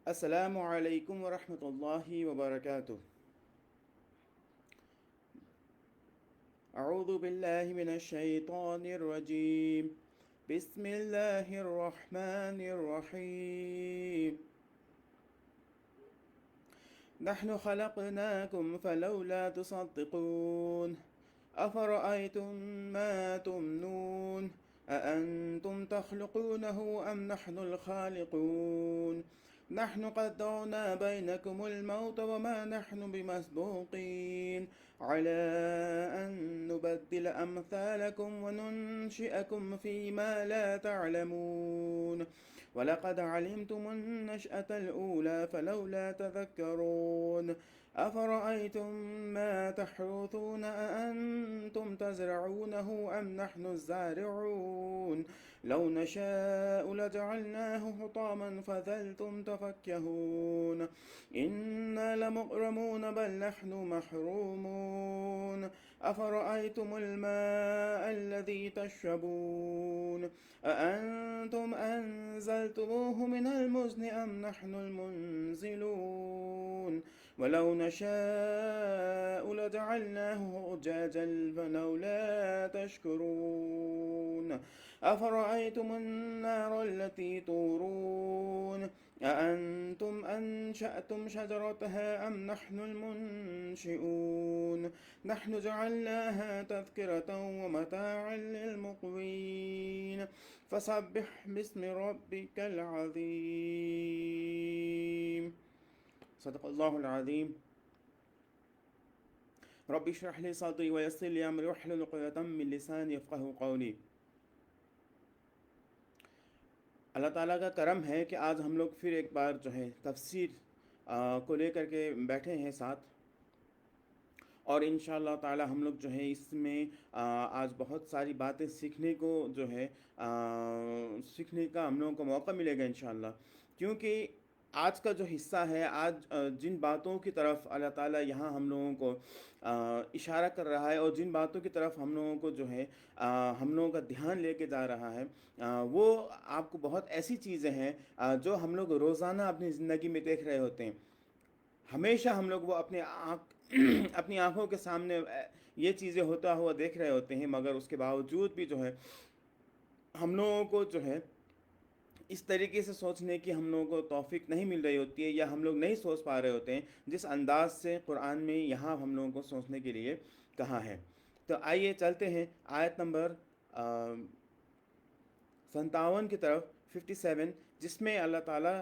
السلام علیکم ورحمۃ اللہ وبرکاتہ۔ اعوذ باللہ من الشیطان الرجیم، بسم اللہ الرحمن الرحیم۔ نحن خلقناکم فلولا تصدقون، افرأیتم ما تمنون، أأنتم تخلقونه أم نحن الخالقون؟ نحن قدرنا بينكم الموت وما نحن بمسبوقين على أن نبدل أمثالكم وننشئكم فيما لا تعلمون، ولقد علمتم النشأة الأولى فلولا تذكرون. أفرأيتم ما تحرثون أأنتم تزرعونه أم نحن الزارعون؟ لو نشاء لجعلناه حطاما فظلتم تفكهون. إنا لمغرمون بل نحن محرومون. أفرأيتم الماء الذي تشربون أأنتم أنزلتموه من المزن أم نحن المنزلون؟ ولو نشاء لجعلناه أجاجا فلولا تشكرون. أفرأيتم النار التي تورون أأنتم أنشأتم شجرتها أم نحن المنشئون؟ نحن جعلناها تذكرة ومتاعا للمقوين. فسبح باسم ربك العظيم. صدق الله العظيم. رب اشرح لي صدري ويسر لي أمري واحلل عقدة من لساني يفقهوا قولي. اللہ تعالیٰ کا کرم ہے کہ آج ہم لوگ پھر ایک بار جو ہے تفسیر کو لے کر کے بیٹھے ہیں ساتھ، اور انشاءاللہ تعالیٰ ہم لوگ جو ہے اس میں آج بہت ساری باتیں سیکھنے کو جو ہے سیکھنے کا ہم لوگوں کو موقع ملے گا انشاءاللہ، کیونکہ آج کا جو حصہ ہے، آج جن باتوں کی طرف اللہ تعالیٰ یہاں ہم لوگوں کو اشارہ کر رہا ہے، اور جن باتوں کی طرف ہم لوگوں کو جو ہے ہم لوگوں کا دھیان لے کے جا رہا ہے، وہ آپ کو بہت ایسی چیزیں ہیں جو ہم لوگ روزانہ اپنی زندگی میں دیکھ رہے ہوتے ہیں۔ ہمیشہ ہم لوگ وہ اپنی آنکھوں کے سامنے یہ چیزیں ہوتا ہوا دیکھ رہے ہوتے ہیں، مگر اس کے باوجود بھی جو ہے ہم لوگوں کو جو ہے اس طریقے سے سوچنے کی ہم لوگوں کو توفیق نہیں مل رہی ہوتی ہے، یا ہم لوگ نہیں سوچ پا رہے ہوتے ہیں جس انداز سے قرآن میں یہاں ہم لوگوں کو سوچنے کے لیے کہا ہے۔ تو آئیے چلتے ہیں آیت نمبر 57 کی طرف، 57، جس میں اللہ تعالیٰ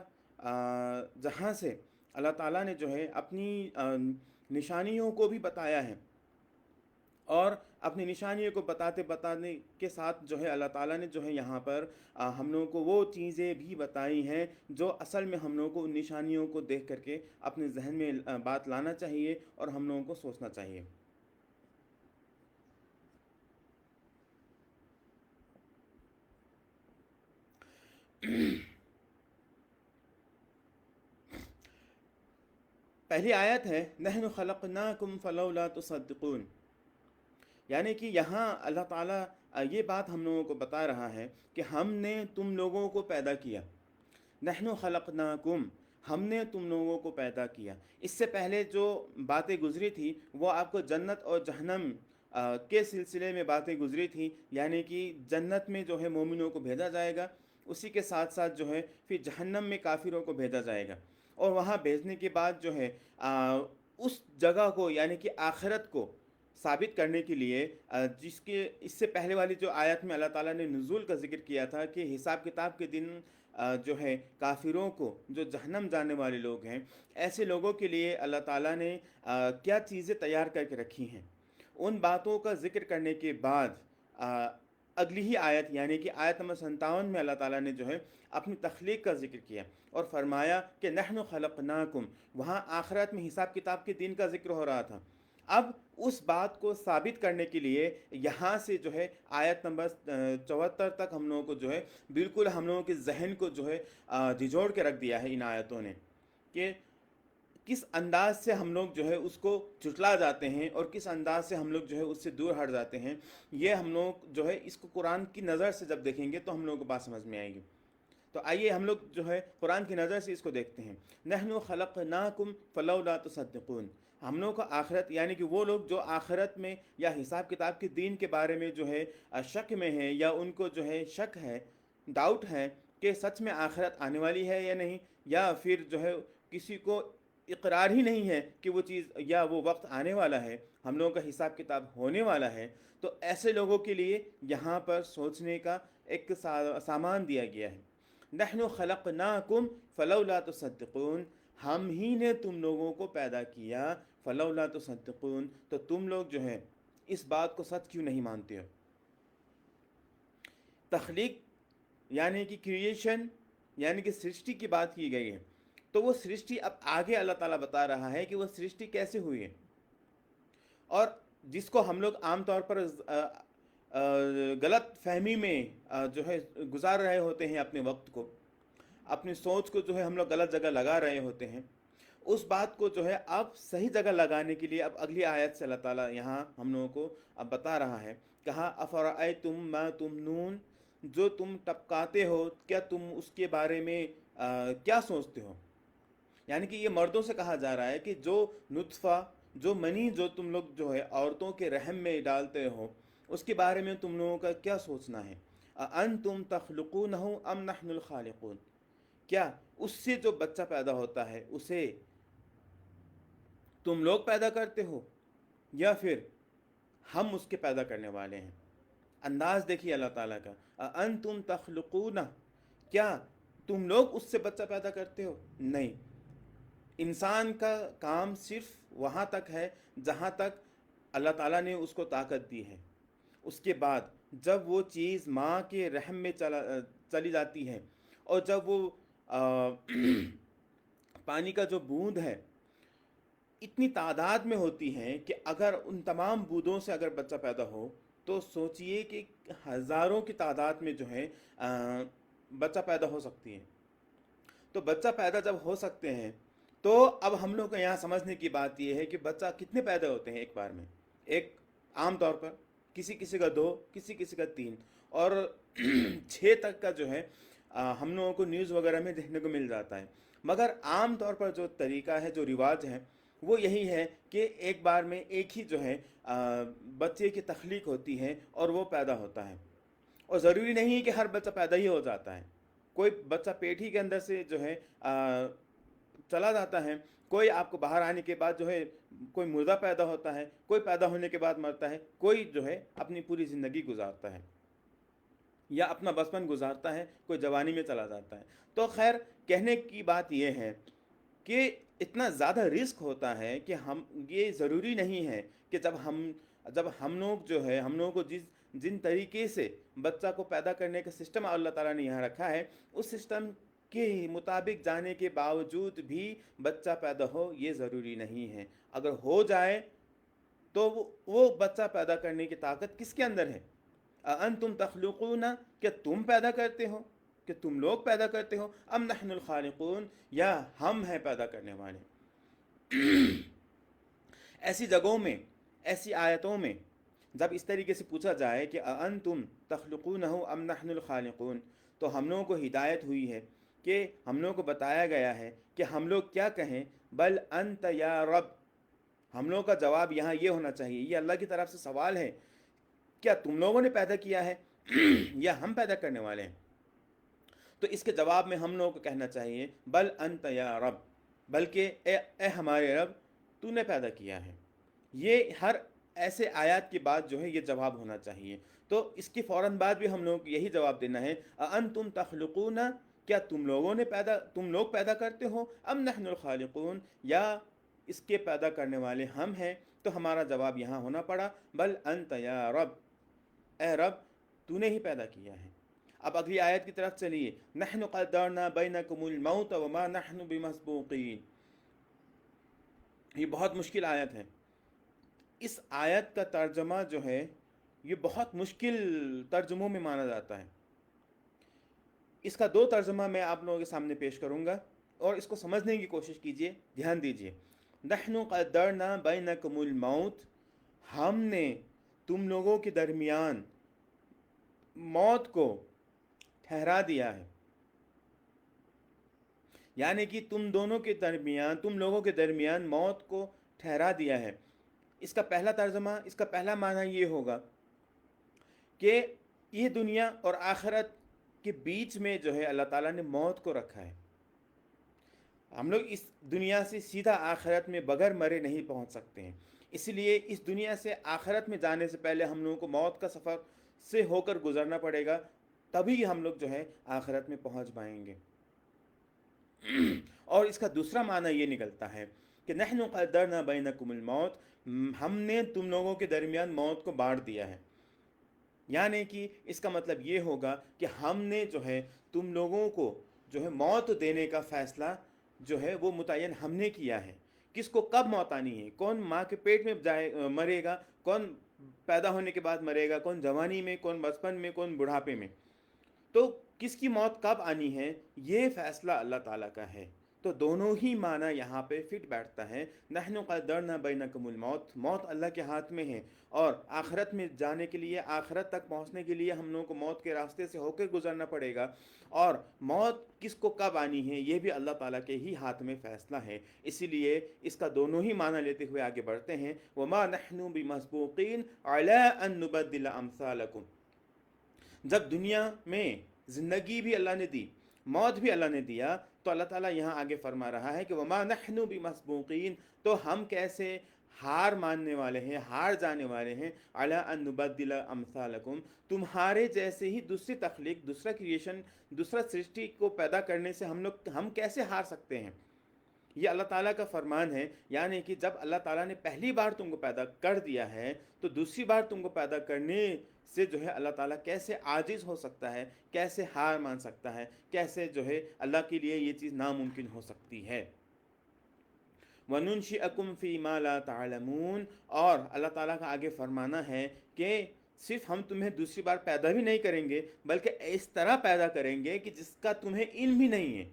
جہاں سے اللہ تعالیٰ نے جو ہے اپنی نشانیوں کو بھی بتایا ہے، اور اپنی نشانیوں کو بتانے کے ساتھ جو ہے اللہ تعالیٰ نے جو ہے یہاں پر ہم لوگوں کو وہ چیزیں بھی بتائی ہیں جو اصل میں ہم لوگوں کو ان نشانیوں کو دیکھ کر کے اپنے ذہن میں بات لانا چاہیے اور ہم لوگوں کو سوچنا چاہیے۔ پہلی آیت ہے نحن خلقناکم فلولا تصدقون، یعنی کہ یہاں اللہ تعالیٰ یہ بات ہم لوگوں کو بتا رہا ہے کہ ہم نے تم لوگوں کو پیدا کیا۔ نحن خلقناکم، ہم نے تم لوگوں کو پیدا کیا۔ اس سے پہلے جو باتیں گزری تھی وہ آپ کو جنت اور جہنم کے سلسلے میں باتیں گزری تھیں، یعنی کہ جنت میں جو ہے مومنوں کو بھیجا جائے گا، اسی کے ساتھ ساتھ جو ہے پھر جہنم میں کافروں کو بھیجا جائے گا، اور وہاں بھیجنے کے بعد جو ہے اس جگہ کو یعنی کہ آخرت کو ثابت کرنے کے لیے جس کے اس سے پہلے والی جو آیت میں اللہ تعالیٰ نے نزول کا ذکر کیا تھا کہ حساب کتاب کے دن جو ہے کافروں کو، جو جہنم جانے والے لوگ ہیں، ایسے لوگوں کے لیے اللہ تعالیٰ نے کیا چیزیں تیار کر کے رکھی ہیں، ان باتوں کا ذکر کرنے کے بعد اگلی ہی آیت یعنی کہ آیت نمبر 57 میں اللہ تعالیٰ نے جو ہے اپنی تخلیق کا ذکر کیا اور فرمایا کہ نحن خلقناکم، وہاں آخرت میں حساب کتاب کے دن کا ذکر ہو رہا تھا۔ اب اس بات کو ثابت کرنے کے لیے یہاں سے جو ہے آیت نمبر 74 تک ہم لوگوں کو جو ہے بالکل ہم لوگوں کے ذہن کو جو ہے جھجوڑ کے رکھ دیا ہے ان آیتوں نے، کہ کس انداز سے ہم لوگ جو ہے اس کو جھٹلا جاتے ہیں اور کس انداز سے ہم لوگ جو ہے اس سے دور ہٹ جاتے ہیں۔ یہ ہم لوگ جو ہے اس کو قرآن کی نظر سے جب دیکھیں گے تو ہم لوگوں کو بات سمجھ میں آئے گی۔ تو آئیے ہم لوگ جو ہے قرآن کی نظر سے اس کو دیکھتے ہیں. نحن خلقناکم فلولا تصدقون. ہم لوگوں کو آخرت یعنی کہ وہ لوگ جو آخرت میں یا حساب کتاب کے دین کے بارے میں جو ہے شک میں ہیں، یا ان کو جو ہے شک ہے، ڈاؤٹ ہے کہ سچ میں آخرت آنے والی ہے یا نہیں، یا پھر جو ہے کسی کو اقرار ہی نہیں ہے کہ وہ چیز یا وہ وقت آنے والا ہے، ہم لوگوں کا حساب کتاب ہونے والا ہے، تو ایسے لوگوں کے لیے یہاں پر سوچنے کا ایک سامان دیا گیا ہے. نحن خلقناکم فلولا تصدقون. ہم ہی نے تم لوگوں کو پیدا کیا، فلولا تصدقون، تو تم لوگ جو ہے اس بات کو سچ کیوں نہیں مانتے ہو. تخلیق یعنی کہ کریشن یعنی کہ سرشٹی کی بات کی گئی ہے، تو وہ سرشٹی اب آگے اللہ تعالیٰ بتا رہا ہے کہ وہ سرشٹی کیسے ہوئی ہے. اور جس کو ہم لوگ عام طور پر غلط فہمی میں جو ہے گزار رہے ہوتے ہیں، اپنے وقت کو، اپنی سوچ کو جو ہے ہم لوگ غلط جگہ لگا رہے ہوتے ہیں، اس بات کو جو ہے اب صحیح جگہ لگانے کے لیے اب اگلی آیت سے اللہ تعالیٰ یہاں ہم لوگوں کو اب بتا رہا ہے. کہا افرأیتم ما تمنون، جو تم ٹپکاتے ہو، کیا تم اس کے بارے میں کیا سوچتے ہو. یعنی کہ یہ مردوں سے کہا جا رہا ہے کہ جو نطفہ، جو منی جو تم لوگ جو ہے عورتوں کے رحم میں ڈالتے ہو، اس کے بارے میں تم لوگوں کا کیا سوچنا ہے. انتم تخلقونہ ام نحن الخالقون. کیا اس سے جو بچہ پیدا ہوتا ہے اسے تم لوگ پیدا کرتے ہو یا پھر ہم اس کے پیدا کرنے والے ہیں. انداز دیکھیے اللہ تعالیٰ کا. انتم تخلقونہ، کیا تم لوگ اس سے بچہ پیدا کرتے ہو؟ نہیں. انسان کا کام صرف وہاں تک ہے جہاں تک اللہ تعالیٰ نے اس کو طاقت دی ہے. اس کے بعد جب وہ چیز ماں کے رحم میں چلی جاتی ہے، اور جب وہ پانی کا جو بوند ہے اتنی تعداد میں ہوتی ہیں کہ اگر ان تمام بوندوں سے اگر بچہ پیدا ہو تو سوچئے کہ ہزاروں کی تعداد میں جو ہے بچہ پیدا ہو سکتی ہے. تو بچہ پیدا جب ہو سکتے ہیں تو اب ہم لوگ کو یہاں سمجھنے کی بات یہ ہے کہ بچہ کتنے پیدا ہوتے ہیں ایک بار میں. ایک عام طور پر کسی کسی کا 2، کسی کسی کا 3، اور 6 تک کا جو ہے ہم لوگوں کو نیوز وغیرہ میں دیکھنے کو مل جاتا ہے. مگر عام طور پر جو طریقہ ہے، جو رواج ہے، وہ یہی ہے کہ ایک بار میں ایک ہی جو ہے بچے کی تخلیق ہوتی ہے اور وہ پیدا ہوتا ہے. اور ضروری نہیں ہے کہ ہر بچہ پیدا ہی ہو جاتا ہے. کوئی بچہ پیٹ ہی کے اندر سے جو ہے چلا جاتا ہے، کوئی آپ کو باہر آنے کے بعد جو ہے کوئی مردہ پیدا ہوتا ہے، کوئی پیدا ہونے کے بعد مرتا ہے، کوئی جو ہے اپنی پوری زندگی گزارتا ہے یا اپنا بچپن گزارتا ہے، کوئی جوانی میں چلا جاتا ہے. تو خیر، کہنے کی بات یہ ہے کہ اتنا زیادہ رسک ہوتا ہے کہ یہ ضروری نہیں ہے کہ جب ہم لوگ جو ہے ہم لوگوں کو جن طریقے سے بچہ کو پیدا کرنے کا سسٹم اللہ تعالیٰ نے یہاں رکھا ہے، اس سسٹم کے مطابق جانے کے باوجود بھی بچہ پیدا ہو یہ ضروری نہیں ہے. اگر ہو جائے تو وہ بچہ پیدا کرنے کی طاقت کس کے اندر ہے. انتم تخلقون، کہ تم پیدا کرتے ہو، کہ تم لوگ پیدا کرتے ہو، ام نحن الخالقون، یا ہم ہیں پیدا کرنے والے. ایسی جگہوں میں، ایسی آیتوں میں جب اس طریقے سے پوچھا جائے کہ انتم تخلقونہ ام نحن الخالقون، تو ہم لوگوں کو ہدایت ہوئی ہے کہ ہم لوگوں کو بتایا گیا ہے کہ ہم لوگ کیا کہیں، بل انت یا رب. ہم لوگوں کا جواب یہاں یہ ہونا چاہیے، یہ اللہ کی طرف سے سوال ہے، کیا تم لوگوں نے پیدا کیا ہے یا ہم پیدا کرنے والے ہیں. تو اس کے جواب میں ہم لوگوں کو کہنا چاہیے بل انت یا رب، بلکہ اے ہمارے رب، تو نے پیدا کیا ہے. یہ ہر ایسے آیات کے بعد جو ہے یہ جواب ہونا چاہیے. تو اس کے فوراً بعد بھی ہم لوگوں کو یہی جواب دینا ہے، انتم تخلقون، کیا تم لوگ پیدا کرتے ہو، ام نحن الخالقون، یا اس کے پیدا کرنے والے ہم ہیں. تو ہمارا جواب یہاں ہونا پڑا بل انت یا رب، اے رب تو نے ہی پیدا کیا ہے. اب اگلی آیت کی طرف چلیے. نحن قدرنا بینکم الموت وما نحن بمسبوقین. یہ بہت مشکل آیت ہے. اس آیت کا ترجمہ جو ہے یہ بہت مشکل ترجموں میں مانا جاتا ہے. اس کا 2 ترجمہ میں آپ لوگوں کے سامنے پیش کروں گا اور اس کو سمجھنے کی کوشش کیجئے، دھیان دیجئے. نحن قدرنا بینکم الموت، ہم نے تم لوگوں کے درمیان موت کو ٹھہرا دیا ہے. یعنی کہ تم دونوں کے درمیان، تم لوگوں کے درمیان موت کو ٹھہرا دیا ہے۔ اس کا پہلا ترجمہ، اس کا پہلا معنی یہ ہوگا کہ یہ دنیا اور آخرت کے بیچ میں جو ہے اللہ تعالیٰ نے موت کو رکھا ہے۔ ہم لوگ اس دنیا سے سیدھا آخرت میں بغیر مرے نہیں پہنچ سکتے ہیں، اس لیے اس دنیا سے آخرت میں جانے سے پہلے ہم لوگوں کو موت کا سفر سے ہو کر گزرنا پڑے گا، تبھی ہم لوگ جو ہے آخرت میں پہنچ پائیں گے۔ اور اس کا دوسرا معنی یہ نکلتا ہے کہ نحن قدرنا بینکم الموت، ہم نے تم لوگوں کے درمیان موت کو بانٹ دیا ہے۔ یعنی کہ اس کا مطلب یہ ہوگا کہ ہم نے جو ہے تم لوگوں کو جو ہے موت دینے کا فیصلہ جو ہے وہ متعین ہم نے کیا ہے۔ کس کو کب موت آنی ہے، کون ماں کے پیٹ میں مرے گا، کون پیدا ہونے کے بعد مرے گا، کون جوانی میں، کون بچپن میں، کون بڑھاپے میں، تو کس کی موت کب آنی ہے یہ فیصلہ اللہ تعالیٰ کا ہے۔ تو دونوں ہی معنی یہاں پہ فٹ بیٹھتا ہے۔ نحن قدرنا بینکم الموت، موت اللہ کے ہاتھ میں ہے، اور آخرت میں جانے کے لیے، آخرت تک پہنچنے کے لیے ہم لوگوں کو موت کے راستے سے ہو کے گزرنا پڑے گا، اور موت کس کو کب آنی ہے یہ بھی اللہ تعالیٰ کے ہی ہاتھ میں فیصلہ ہے۔ اسی لیے اس کا دونوں ہی معنی لیتے ہوئے آگے بڑھتے ہیں، وما نحن بمسبوقین علی ان نبدل امثالکم۔ جب دنیا میں زندگی بھی اللہ نے دی، موت بھی اللہ نے دیا، تو اللہ تعالیٰ یہاں آگے فرما رہا ہے کہ وما نحن بمسبوقین، تو ہم کیسے ہار ماننے والے ہیں، ہار جانے والے ہیں، علی ان نبدل امثالکم، تمہارے جیسے ہی دوسری تخلیق، دوسرا کریشن، دوسرا سرشٹی کو پیدا کرنے سے ہم کیسے ہار سکتے ہیں؟ یہ اللہ تعالیٰ کا فرمان ہے۔ یعنی کہ جب اللہ تعالیٰ نے پہلی بار تم کو پیدا کر دیا ہے، تو دوسری بار تم کو پیدا کرنے سے جو ہے اللہ تعالیٰ کیسے عاجز ہو سکتا ہے، کیسے ہار مان سکتا ہے، کیسے جو ہے اللہ کے لیے یہ چیز ناممکن ہو سکتی ہے۔ وَنُنشِئَكُمْ فِي مَا لَا تَعْلَمُونَ، اور اللہ تعالیٰ کا آگے فرمانا ہے کہ صرف ہم تمہیں دوسری بار پیدا بھی نہیں کریں گے، بلکہ اس طرح پیدا کریں گے کہ جس کا تمہیں علم بھی نہیں ہے۔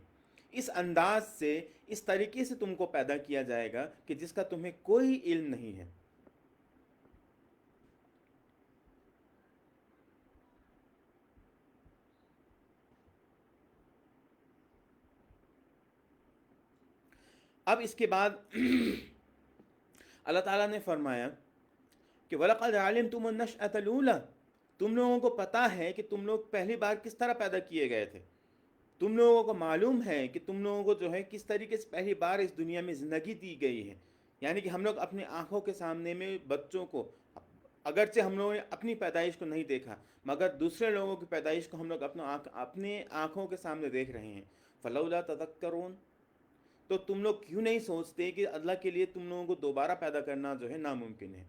اس انداز سے، اس طریقے سے تم کو پیدا کیا جائے گا کہ جس کا تمہیں کوئی علم نہیں ہے۔ اب اس کے بعد اللہ تعالیٰ نے فرمایا کہ وَلَقَدْ عَلِمْتُمُ النَّشْأَةَ الْأُولَىٰ، تم لوگوں کو پتہ ہے کہ تم لوگ پہلی بار کس طرح پیدا کیے گئے تھے، تم لوگوں کو معلوم ہے کہ تم لوگوں کو جو ہے کس طریقے سے پہلی بار اس دنیا میں زندگی دی گئی ہے۔ یعنی کہ ہم لوگ اپنی آنکھوں کے سامنے میں بچوں کو، اگرچہ ہم لوگوں نے اپنی پیدائش کو نہیں دیکھا، مگر دوسرے لوگوں کی پیدائش کو ہم لوگ اپنے آنکھوں کے سامنے دیکھ رہے ہیں۔ فَلَوْلَا تَذَكَّرُونَ، تو تم لوگ کیوں نہیں سوچتے کہ اللہ کے لیے تم لوگوں کو دوبارہ پیدا کرنا جو ہے ناممکن ہے؟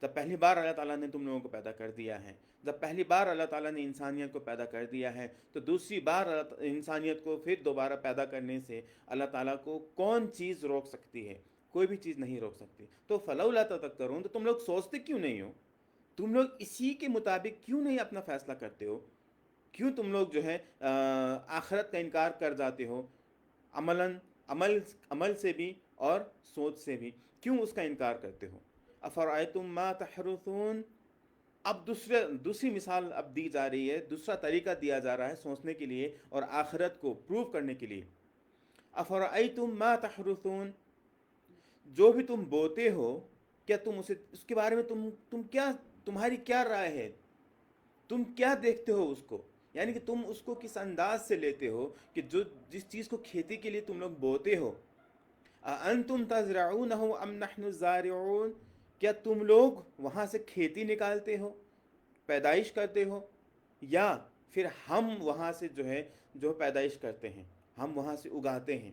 جب پہلی بار اللہ تعالیٰ نے تم لوگوں کو پیدا کر دیا ہے، جب پہلی بار اللہ تعالیٰ نے انسانیت کو پیدا کر دیا ہے، تو دوسری بار انسانیت کو پھر دوبارہ پیدا کرنے سے اللہ تعالیٰ کو کون چیز روک سکتی ہے؟ کوئی بھی چیز نہیں روک سکتی۔ تو فلولا تذکرون، تو تم لوگ سوچتے کیوں نہیں ہو؟ تم لوگ اسی کے مطابق کیوں نہیں اپنا فیصلہ کرتے ہو؟ کیوں تم لوگ جو ہے آخرت کا انکار کر جاتے ہو؟ عمل سے بھی اور سوچ سے بھی کیوں اس کا انکار کرتے ہو؟ افرائیتم ما تحرثون، اب دوسری مثال اب دی جا رہی ہے، دوسرا طریقہ دیا جا رہا ہے سوچنے کے لیے اور آخرت کو پروف کرنے کے لیے۔ افرائیتم ما تحرثون، جو بھی تم بوتے ہو، کیا تم اس کے بارے میں تمہاری کیا رائے ہے؟ تم کیا دیکھتے ہو اس کو؟ یعنی کہ تم اس کو کس انداز سے لیتے ہو کہ جس چیز کو کھیتی کے لیے تم لوگ بوتے ہو۔ انتم تزرعونہ ام نحن الزارعون، کیا تم لوگ وہاں سے کھیتی نکالتے ہو، پیدائش کرتے ہو، یا پھر ہم وہاں سے جو پیدائش کرتے ہیں، ہم وہاں سے اگاتے ہیں؟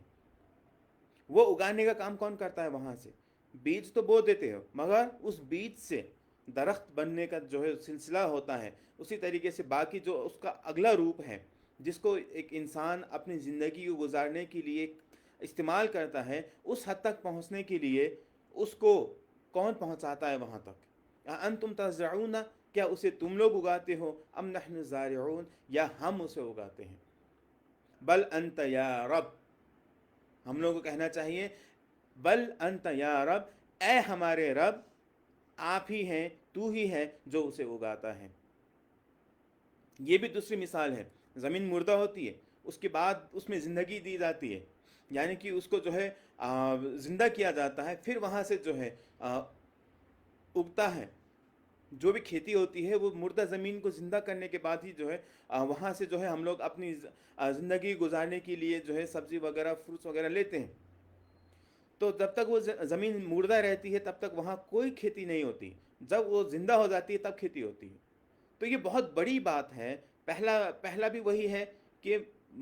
وہ اگانے کا کام کون کرتا ہے؟ وہاں سے بیج تو بو دیتے ہو، مگر اس بیج سے درخت بننے کا جو ہے سلسلہ ہوتا ہے، اسی طریقے سے باقی جو اس کا اگلا روپ ہے جس کو ایک انسان اپنی زندگی کو گزارنے کے لیے استعمال کرتا ہے، اس حد تک پہنچنے کے لیے اس کو کون پہنچاتا ہے وہاں تک؟ انتم تزرعون، کیا اسے تم لوگ اگاتے ہو، ام نحن الزارعون، یا ہم اسے اگاتے ہیں؟ بل انت یا رب، ہم لوگوں کو کہنا چاہیے بل انت یا رب، اے ہمارے رب، آپ ہی ہیں، تو ہی ہے جو اسے اگاتا ہے۔ یہ بھی دوسری مثال ہے۔ زمین مردہ ہوتی ہے، اس کے بعد اس میں زندگی دی جاتی ہے، یعنی کہ اس کو جو ہے زندہ کیا جاتا ہے، پھر وہاں سے جو ہے اگتا ہے. جو بھی کھیتی ہوتی ہے وہ مردہ زمین کو زندہ کرنے کے بعد ہی جو ہے وہاں سے جو ہے ہم لوگ اپنی زندگی گزارنے کے لیے جو ہے سبزی وغیرہ فروٹس وغیرہ لیتے ہیں. تو جب تک وہ زمین مردہ رہتی ہے تب تک وہاں کوئی کھیتی نہیں ہوتی. جب وہ زندہ ہو جاتی ہے تب کھیتی ہوتی ہے. تو یہ بہت بڑی بات ہے. پہلا بھی وہی ہے کہ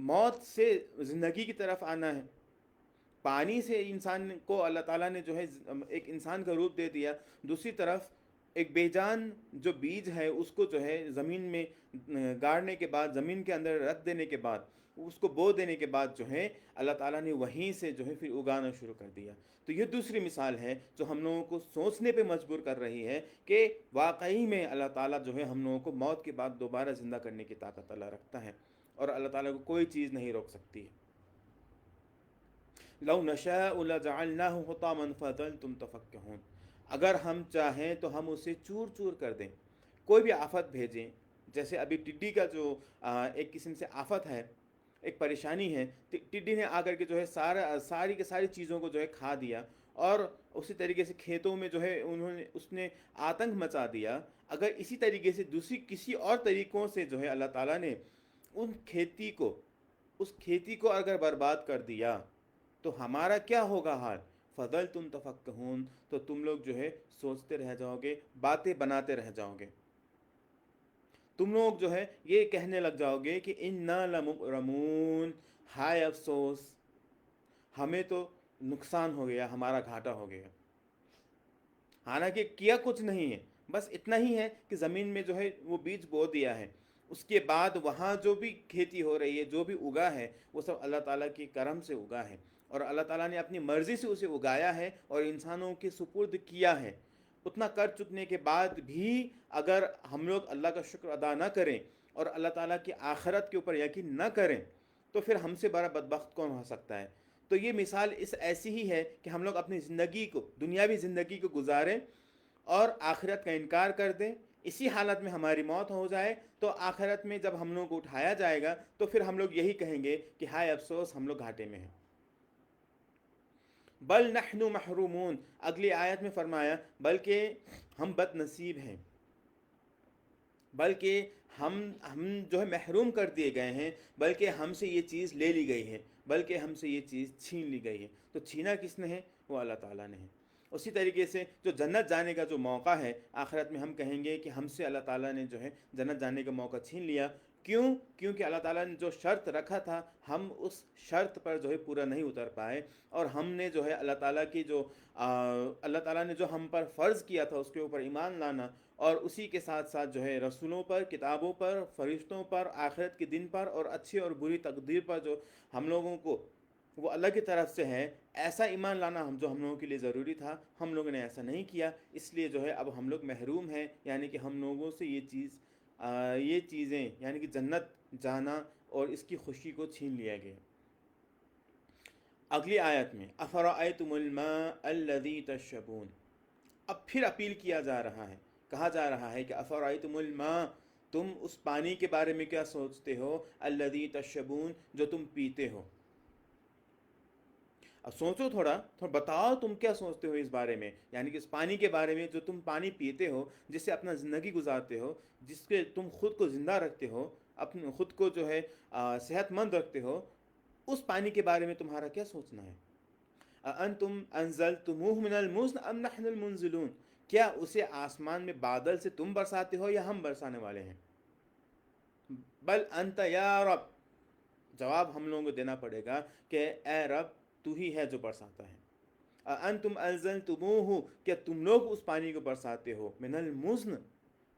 موت سے زندگی کی طرف آنا ہے. پانی سے انسان کو اللہ تعالیٰ نے جو ہے ایک انسان کا روپ دے دیا. دوسری طرف ایک بے جان جو بیج ہے اس کو جو ہے زمین میں گاڑنے کے بعد، زمین کے اندر رکھ دینے کے بعد، اس کو بو دینے کے بعد جو ہے اللہ تعالیٰ نے وہیں سے جو ہے پھر اگانا شروع کر دیا. تو یہ دوسری مثال ہے جو ہم لوگوں کو سوچنے پہ مجبور کر رہی ہے کہ واقعی میں اللہ تعالیٰ جو ہے ہم لوگوں کو موت کے بعد دوبارہ زندہ کرنے کی طاقت اللہ رکھتا ہے، اور اللہ تعالیٰ کو کوئی چیز نہیں روک سکتی ہے. لو نشاء لجعلناه حطاما فظلتم تفکہون. اگر ہم چاہیں تو ہم اسے چور چور کر دیں. کوئی بھی آفت بھیجیں، جیسے ابھی ٹڈی کا جو ایک قسم سے آفت ہے، ایک پریشانی ہے. ٹڈی نے آ کر کے جو ہے ساری کی ساری چیزوں کو جو ہے کھا دیا، اور اسی طریقے سے کھیتوں میں جو ہے اس نے آتنک مچا دیا. اگر اسی طریقے سے دوسری کسی اور طریقوں سے جو ہے اللہ تعالیٰ نے اس کھیتی کو اگر برباد کر دیا تو ہمارا کیا ہوگا حال؟ فضل تم تفکہون، تو تم لوگ جو ہے سوچتے رہ جاؤ گے، باتیں بناتے رہ جاؤ گے. تم لوگ جو ہے یہ کہنے لگ جاؤ گے کہ انا لمغرمون، ہائے افسوس، ہمیں تو نقصان ہو گیا، ہمارا گھاٹا ہو گیا. حالانکہ کیا کچھ نہیں ہے، بس اتنا ہی ہے کہ زمین میں جو ہے وہ بیج بو دیا ہے. اس کے بعد وہاں جو بھی کھیتی ہو رہی ہے، جو بھی اگا ہے، وہ سب اللہ تعالیٰ کی کرم سے اگا ہے، اور اللہ تعالیٰ نے اپنی مرضی سے اسے اگایا ہے اور انسانوں کے سپرد کیا ہے. اتنا کر چکنے کے بعد بھی اگر ہم لوگ اللہ کا شکر ادا نہ کریں اور اللہ تعالیٰ کی آخرت کے اوپر یقین نہ کریں تو پھر ہم سے بڑا بدبخت کون ہو سکتا ہے؟ تو یہ مثال اس ایسی ہی ہے کہ ہم لوگ اپنی زندگی کو، دنیاوی زندگی کو گزاریں اور آخرت کا انکار کر دیں. اسی حالت میں ہماری موت ہو جائے تو آخرت میں جب ہم لوگوں کو اٹھایا جائے گا تو پھر ہم لوگ یہی کہیں گے کہ ہائے افسوس، ہم لوگ گھاٹے میں ہیں. بل نحن محرومون، اگلی آیت میں فرمایا بلکہ ہم بد نصیب ہیں، بلکہ ہم جو ہے محروم کر دیے گئے ہیں، بلکہ ہم سے یہ چیز لے لی گئی ہے، بلکہ ہم سے یہ چیز چھین لی گئی ہے. تو چھینا کس نے ہے؟ وہ اللہ تعالیٰ نے ہے. اسی طریقے سے جو جنت جانے کا جو موقع ہے، آخرت میں ہم کہیں گے کہ ہم سے اللہ تعالیٰ نے جو ہے جنت جانے کا موقع چھین لیا. کیونکہ اللہ تعالیٰ نے جو شرط رکھا تھا ہم اس شرط پر جو ہے پورا نہیں اتر پائے، اور ہم نے جو ہے اللہ تعالیٰ نے جو ہم پر فرض کیا تھا اس کے اوپر ایمان لانا، اور اسی کے ساتھ ساتھ جو ہے رسولوں پر، کتابوں پر، فرشتوں پر، آخرت کے دن پر اور اچھی اور بری تقدیر پر جو ہم لوگوں کو وہ اللہ کی طرف سے ہے، ایسا ایمان لانا جو ہم لوگوں کے لیے ضروری تھا، ہم لوگوں نے ایسا نہیں کیا. اس لیے جو ہے اب ہم لوگ محروم ہیں، یعنی کہ ہم لوگوں سے یہ چیزیں یعنی کہ جنت جانا اور اس کی خوشی کو چھین لیا گیا. اگلی آیت میں افرأیتم الماء الذی تشربون، اب پھر اپیل کیا جا رہا ہے، کہا جا رہا ہے کہ افرأیتم الماء، تم اس پانی کے بارے میں کیا سوچتے ہو، الذی تشربون، جو تم پیتے ہو. اب سوچو تھوڑا بتاؤ تم کیا سوچتے ہو اس بارے میں، یعنی کہ اس پانی کے بارے میں جو تم پانی پیتے ہو، جس سے اپنا زندگی گزارتے ہو، جس کے تم خود کو زندہ رکھتے ہو، اپنے خود کو جو ہے صحت مند رکھتے ہو، اس پانی کے بارے میں تمہارا کیا سوچنا ہے؟ اَأَنتُمْ أَنزَلْتُمُوهُ مِنَ الْمُزْنِ أَمْ نَحْنُ الْمُنزِلُونَ، کیا اسے آسمان میں بادل سے تم برساتے ہو یا ہم برسانے والے ہیں؟ بل انت یا رب، جواب ہم لوگوں کو دینا پڑے گا کہ اے رب تو ہی ہے جو برساتا ہے. انتم انزلتموہ، کیا تم لوگ اس پانی کو برساتے ہو، من المزن،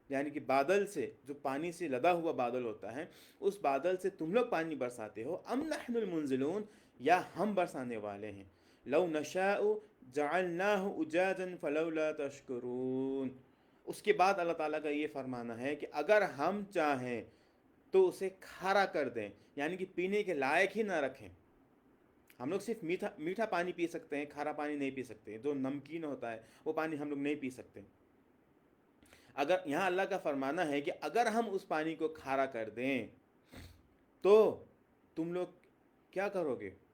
یعنی کہ بادل سے، جو پانی سے لدا ہوا بادل ہوتا ہے، اس بادل سے تم لوگ پانی برساتے ہو، ام نحن المنزلون، یا ہم برسانے والے ہیں. لو نشاء جعلناہ اجاجا فلولا تشکرون. اس کے بعد اللہ تعالیٰ کا یہ فرمانا ہے کہ اگر ہم چاہیں تو اسے کھارا کر دیں، یعنی کہ پینے کے لائق ہی نہ رکھیں. ہم لوگ صرف میٹھا پانی پی سکتے ہیں، کھارا پانی نہیں پی سکتے. جو نمکین ہوتا ہے وہ پانی ہم لوگ نہیں پی سکتے. اگر یہاں اللہ کا فرمانا ہے کہ اگر ہم اس پانی کو کھارا کر دیں تو تم لوگ کیا کرو گے؟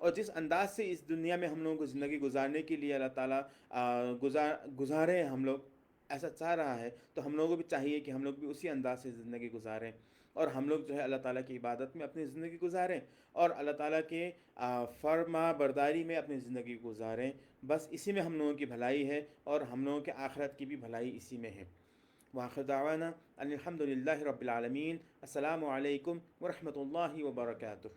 اور جس انداز سے اس دنیا میں ہم لوگوں کو زندگی گزارنے کے لیے اللہ تعالیٰ گزارے ہیں ہم لوگ، ایسا چاہ رہا ہے، تو ہم لوگوں کو بھی چاہیے کہ ہم لوگ بھی اسی انداز سے زندگی گزاریں، اور ہم لوگ جو ہے اللہ تعالیٰ کی عبادت میں اپنی زندگی گزاریں، اور اللہ تعالیٰ کے فرما برداری میں اپنی زندگی گزاریں۔ بس اسی میں ہم لوگوں کی بھلائی ہے، اور ہم لوگوں کے آخرت کی بھی بھلائی اسی میں ہے۔ وآخر دعوانا ان الحمد للہ رب العالمین۔ السلام علیکم ورحمۃ اللہ وبرکاتہ۔